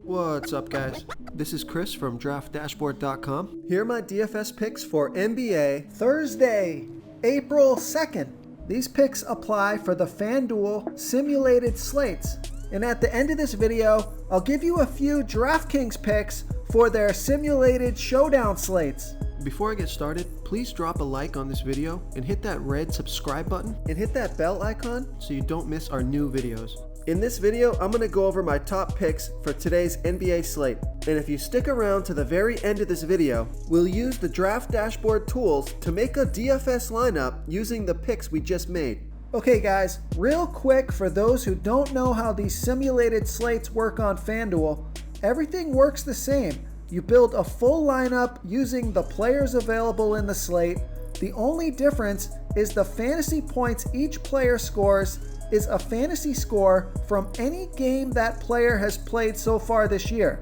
What's up, guys? This is Chris from DraftDashboard.com. Here are my DFS picks for NBA Thursday, April 2nd. These picks apply for the FanDuel simulated slates. And at the end of this video, I'll give you a few DraftKings picks for their simulated showdown slates. Before I get started, please drop a like on this video and hit that red subscribe button and hit that bell icon so you don't miss our new videos. In this video, I'm going to go over my top picks for today's NBA slate. And if you stick around to the very end of this video, we'll use the Draft Dashboard tools to make a DFS lineup using the picks we just made. Okay guys, real quick for those who don't know how these simulated slates work on FanDuel, everything works the same. You build a full lineup using the players available in the slate. The only difference is the fantasy points each player scores is a fantasy score from any game that player has played so far this year.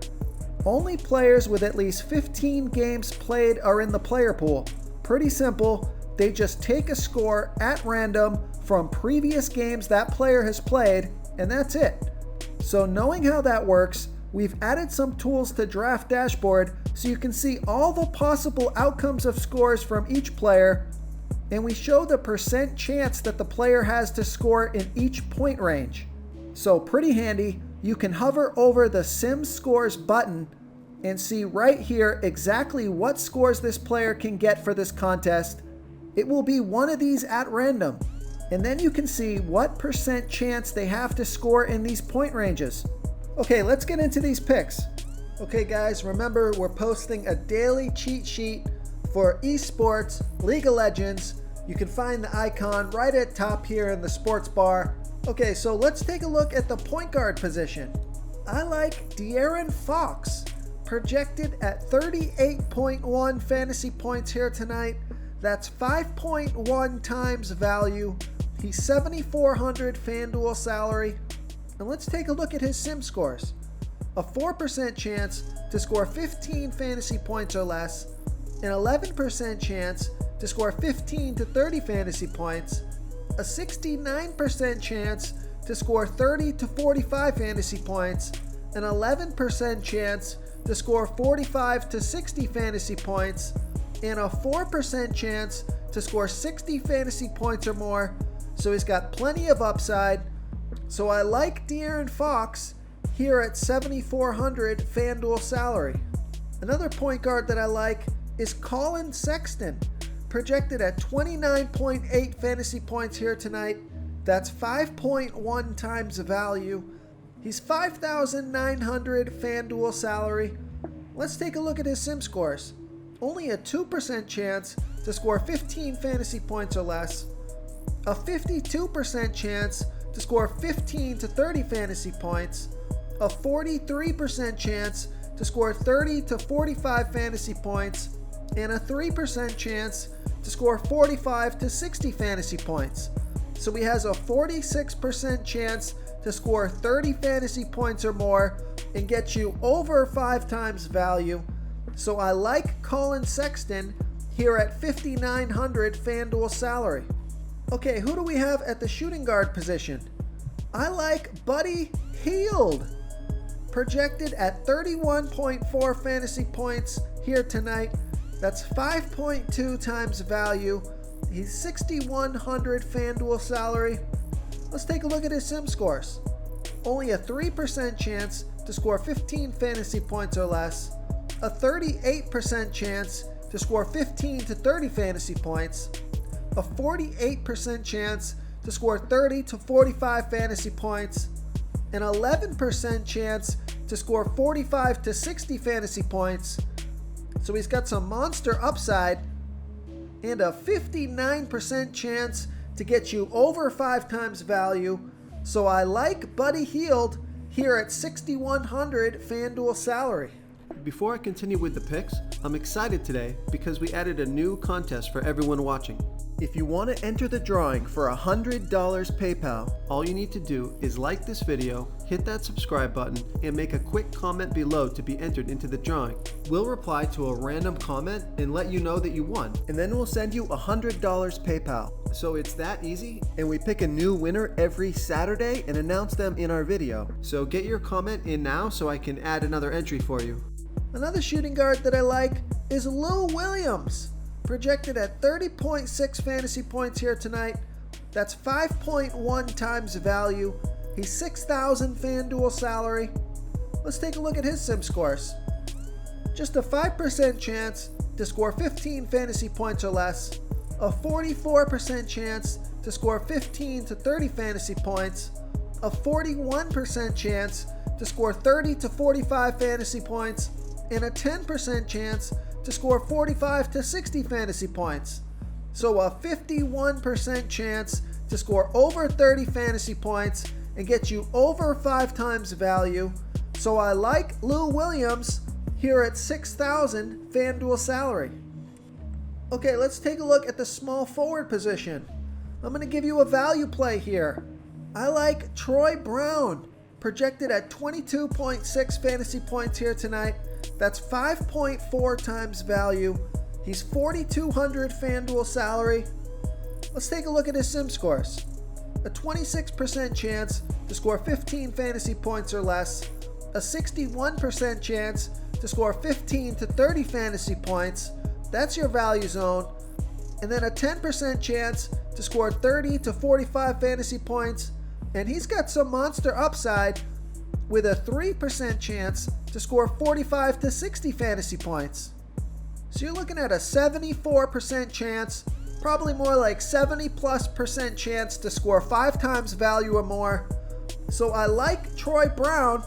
Only players with at least 15 games played are in the player pool. Pretty simple, they just take a score at random from previous games that player has played, and that's it. So knowing how that works, we've added some tools to Draft Dashboard so you can see all the possible outcomes of scores from each player, and we show the percent chance that the player has to score in each point range. So pretty handy, you can hover over the Sim Scores button and see right here exactly what scores this player can get for this contest. It will be one of these at random, and then you can see what percent chance they have to score in these point ranges. Okay, let's get into these picks. Okay guys, remember we're posting a daily cheat sheet for esports, League of Legends. You can find the icon right at top here in the sports bar. Okay, so let's take a look at the point guard position. I like De'Aaron Fox, projected at 38.1 fantasy points here tonight. That's 5.1 times value. He's 7,400 FanDuel salary. And let's take a look at his sim scores. A 4% chance to score 15 fantasy points or less, an 11% chance to score 15 to 30 fantasy points, a 69% chance to score 30 to 45 fantasy points, an 11% chance to score 45 to 60 fantasy points, and a 4% chance to score 60 fantasy points or more. So he's got plenty of upside. So I like De'Aaron Fox here at 7,400 FanDuel salary. Another point guard that I like is Collin Sexton, projected at 29.8 fantasy points here tonight. That's 5.1 times value. He's 5,900 FanDuel salary. Let's take a look at his sim scores. Only a 2% chance to score 15 fantasy points or less, a 52% chance to score 15 to 30 fantasy points, a 43% chance to score 30 to 45 fantasy points, and a 3% chance to score 45 to 60 fantasy points. So he has a 46% chance to score 30 fantasy points or more and get you over 5 times value. So I like Collin Sexton here at 5,900 FanDuel salary. Okay, who do we have at the shooting guard position? I like Buddy Hield, projected at 31.4 fantasy points here tonight. That's 5.2 times value. He's 6,100 FanDuel salary. Let's take a look at his sim scores. Only a 3% chance to score 15 fantasy points or less, a 38% chance to score 15 to 30 fantasy points, a 48% chance to score 30 to 45 fantasy points, an 11% chance to score 45 to 60 fantasy points. So he's got some monster upside, and a 59% chance to get you over 5 times value. So I like Buddy Hield here at 6,100 FanDuel salary. Before I continue with the picks, I'm excited today because we added a new contest for everyone watching. If you want to enter the drawing for $100 PayPal, all you need to do is like this video, hit that subscribe button, and make a quick comment below to be entered into the drawing. We'll reply to a random comment and let you know that you won, and then we'll send you $100 PayPal. So it's that easy, and we pick a new winner every Saturday and announce them in our video. So get your comment in now so I can add another entry for you. Another shooting guard that I like is Lou Williams. Projected at 30.6 fantasy points here tonight. That's 5.1 times value. He's 6,000 FanDuel salary. Let's take a look at his sim scores. Just a 5% chance to score 15 fantasy points or less. A 44% chance to score 15 to 30 fantasy points. A 41% chance to score 30 to 45 fantasy points. And a 10% chance to score 45 to 60 fantasy points. So a 51% chance to score over 30 fantasy points and get you over 5 times value. So I like Lou Williams here at 6,000 FanDuel salary. Okay, let's take a look at the small forward position. I'm going to give you a value play here. I like Troy Brown, projected at 22.6 fantasy points here tonight. That's 5.4 times value. He's 4,200 FanDuel salary. Let's take a look at his sim scores. A 26% chance to score 15 fantasy points or less. A 61% chance to score 15 to 30 fantasy points. That's your value zone. And then a 10% chance to score 30 to 45 fantasy points. And he's got some monster upside with a 3% chance to score 45 to 60 fantasy points. So you're looking at a 74% chance, probably more like 70+% chance to score 5 times value or more. So I like Troy Brown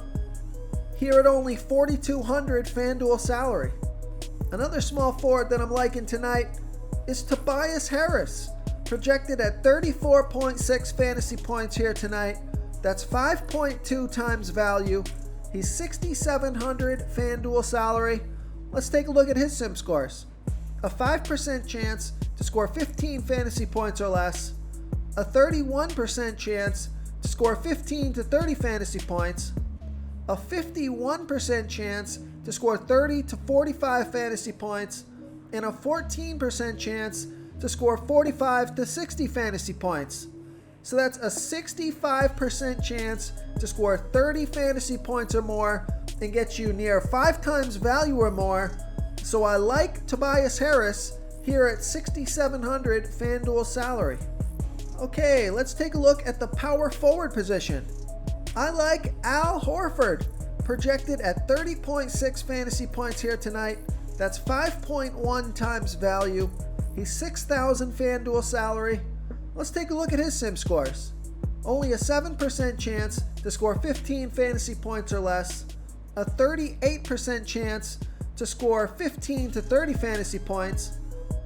here at only 4,200 FanDuel salary. Another small forward that I'm liking tonight is Tobias Harris, projected at 34.6 fantasy points here tonight. That's 5.2 times value. He's 6,700 FanDuel salary. Let's take a look at his sim scores. A 5% chance to score 15 fantasy points or less. A 31% chance to score 15 to 30 fantasy points. A 51% chance to score 30 to 45 fantasy points. And a 14% chance to score 45 to 60 fantasy points. So that's a 65% chance to score 30 fantasy points or more and get you near 5 times value or more. So I like Tobias Harris here at 6,700 FanDuel salary. Okay, let's take a look at the power forward position. I like Al Horford, projected at 30.6 fantasy points here tonight. That's 5.1 times value. He's 6,000 FanDuel salary. Let's take a look at his sim scores. Only a 7% chance to score 15 fantasy points or less. A 38% chance to score 15 to 30 fantasy points.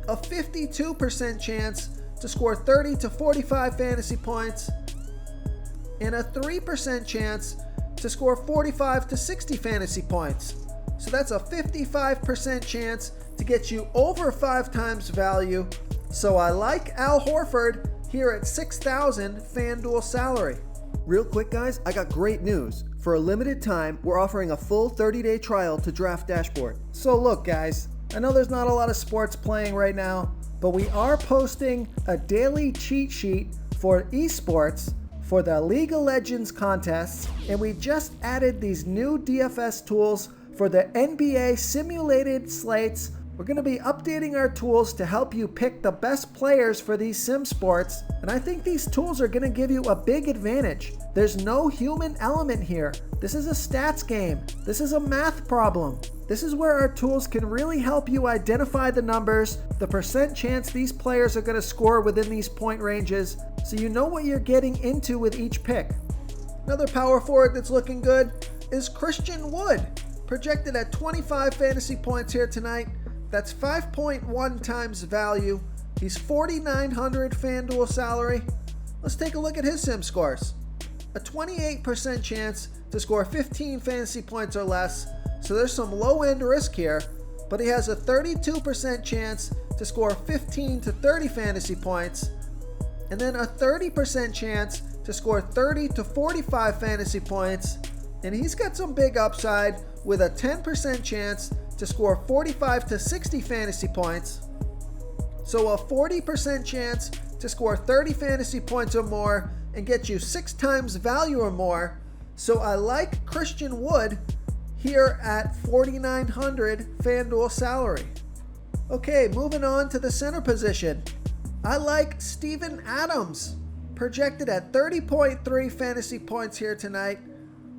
A 52% chance to score 30 to 45 fantasy points. And a 3% chance to score 45 to 60 fantasy points. So that's a 55% chance to get you over 5 times value. So I like Al Horford here at 6,000 FanDuel salary. Real quick guys, I got great news. For a limited time, we're offering a full 30-day trial to Draft Dashboard. So look guys, I know there's not a lot of sports playing right now, but we are posting a daily cheat sheet for esports for the League of Legends contests, and we just added these new DFS tools for the NBA simulated slates. We're going to be updating our tools to help you pick the best players for these sim sports, and I think these tools are going to give you a big advantage. There's no human element here. This is a stats game. This is a math problem. This is where our tools can really help you identify the numbers, the percent chance these players are going to score within these point ranges, so you know what you're getting into with each pick. Another power forward that's looking good is Christian Wood, projected at 25 fantasy points here tonight. That's 5.1 times value. He's 4,900 FanDuel salary. Let's take a look at his sim scores. A 28% chance to score 15 fantasy points or less, so there's some low-end risk here. but he has a 32% chance to score 15 to 30 fantasy points, and then a 30% chance to score 30 to 45 fantasy points, and he's got some big upside with a 10% chance to score 45 to 60 fantasy points. So a 40% chance to score 30 fantasy points or more and get you 6 times value or more. So I like Christian Wood here at 4,900 FanDuel salary. Okay, moving on to the center position. I like Steven Adams, projected at 30.3 fantasy points here tonight.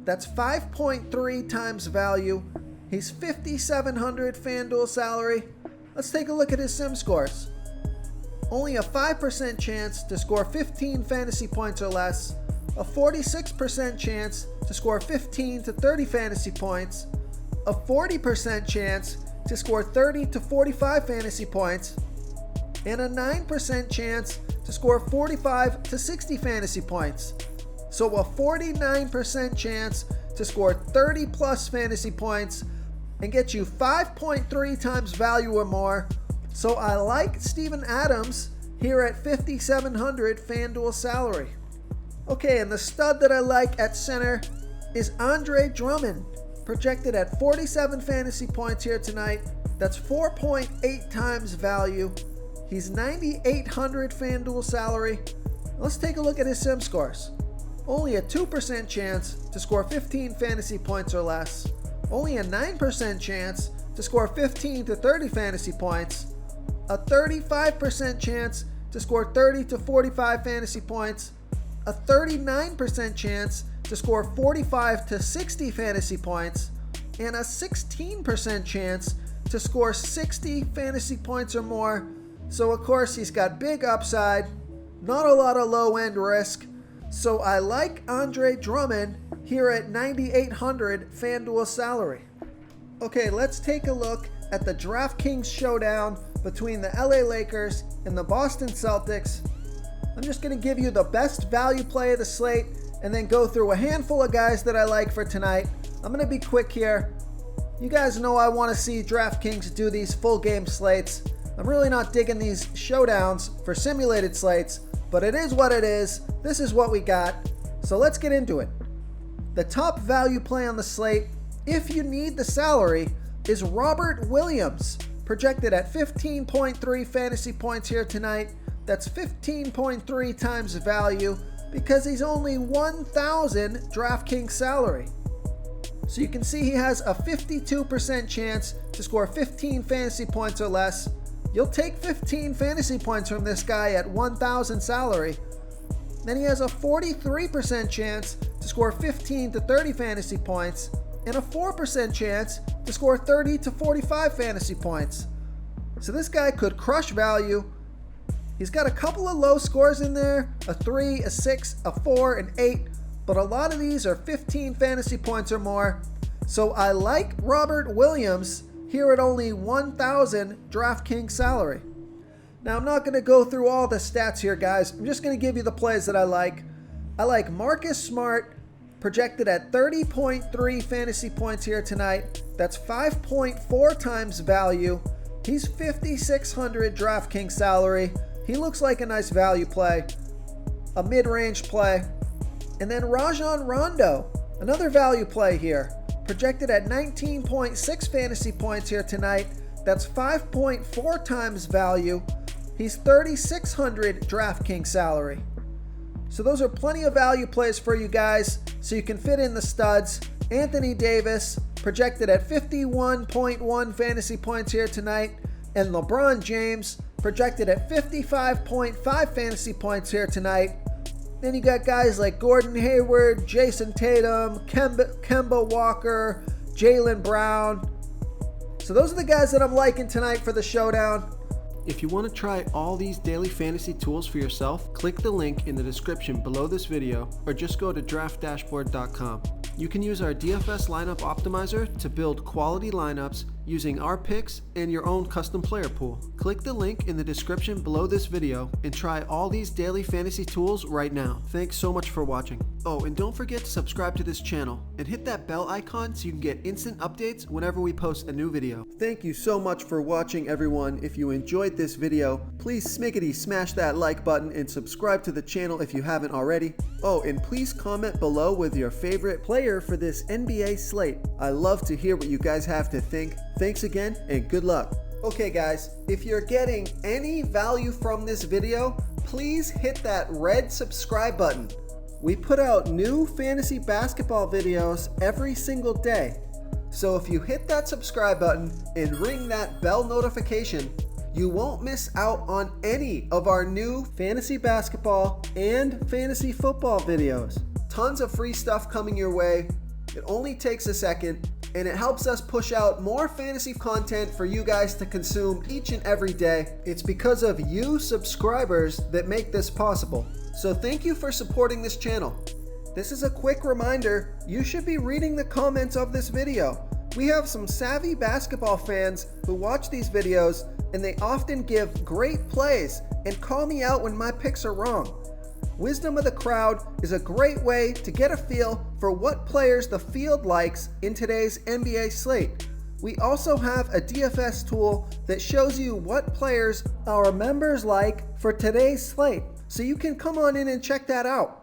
That's 5.3 times value. He's 5,700 FanDuel salary. Let's take a look at his sim scores. Only a 5% chance to score 15 fantasy points or less, a 46% chance to score 15 to 30 fantasy points, a 40% chance to score 30 to 45 fantasy points, and a 9% chance to score 45 to 60 fantasy points. So a 49% chance to score 30 plus fantasy points and get you 5.3 times value or more. So I like Steven Adams here at 5,700 FanDuel salary. Okay, and the stud that I like at center is Andre Drummond, projected at 47 fantasy points here tonight. That's 4.8 times value. He's 9,800 FanDuel salary. Let's take a look at his sim scores. Only a 2% chance to score 15 fantasy points or less. Only a 9% chance to score 15 to 30 fantasy points. A 35% chance to score 30 to 45 fantasy points. A 39% chance to score 45 to 60 fantasy points. And a 16% chance to score 60 fantasy points or more. So of course he's got big upside, not a lot of low end risk. So I like Andre Drummond here at 9,800 FanDuel salary. Okay, let's take a look at the DraftKings showdown between the LA Lakers and the Boston Celtics. I'm just going to give you the best value play of the slate and then go through a handful of guys that I like for tonight. I'm going to be quick here. You guys know I want to see DraftKings do these full game slates. I'm really not digging these showdowns for simulated slates, but it is what it is. This is what we got. So let's get into it. The top value play on the slate, if you need the salary, is Robert Williams, projected at 15.3 fantasy points here tonight. That's 15.3 times value because he's only 1,000 DraftKings salary. So you can see he has a 52% chance to score 15 fantasy points or less. You'll take 15 fantasy points from this guy at 1,000 salary. Then he has a 43% chance to score 15 to 30 fantasy points and a 4% chance to score 30 to 45 fantasy points. So this guy could crush value. He's got a couple of low scores in there, a 3, a 6, a 4, and 8, but a lot of these are 15 fantasy points or more. So I like Robert Williams here at only 1,000 DraftKings salary. Now I'm not going to go through all the stats here, guys. I'm just going to give you the plays that I like. I like Marcus Smart, projected at 30.3 fantasy points here tonight. That's 5.4 times value. He's 5,600 DraftKings salary. He looks like a nice value play, a mid-range play. And then Rajon Rondo, another value play here, projected at 19.6 fantasy points here tonight. That's 5.4 times value. He's 3,600 DraftKings salary. So those are plenty of value plays for you guys, so you can fit in the studs. Anthony Davis, projected at 51.1 fantasy points here tonight. And LeBron James, projected at 55.5 fantasy points here tonight. Then you got guys like Gordon Hayward, Jason Tatum, Kemba Walker, Jaylen Brown. So those are the guys that I'm liking tonight for the showdown. If you want to try all these daily fantasy tools for yourself, click the link in the description below this video or just go to draftdashboard.com. You can use our DFS lineup optimizer to build quality lineups using our picks and your own custom player pool. Click the link in the description below this video and try all these daily fantasy tools right now. Thanks so much for watching. Oh, and don't forget to subscribe to this channel and hit that bell icon so you can get instant updates whenever we post a new video. Thank you so much for watching, everyone. If you enjoyed this video, please smiggity smash that like button and subscribe to the channel if you haven't already. Oh, and please comment below with your favorite player for this NBA slate. I love to hear what you guys have to think. Thanks again and good luck. Okay guys, if you're getting any value from this video, please hit that red subscribe button. We put out new fantasy basketball videos every single day. So if you hit that subscribe button and ring that bell notification, you won't miss out on any of our new fantasy basketball and fantasy football videos. Tons of free stuff coming your way. It only takes a second, and it helps us push out more fantasy content for you guys to consume each and every day. It's because of you subscribers that make this possible. So thank you for supporting this channel. This is a quick reminder, you should be reading the comments of this video. We have some savvy basketball fans who watch these videos, and they often give great plays and call me out when my picks are wrong. Wisdom of the crowd is a great way to get a feel for what players the field likes in today's NBA slate. We also have a DFS tool that shows you what players our members like for today's slate, so you can come on in and check that out.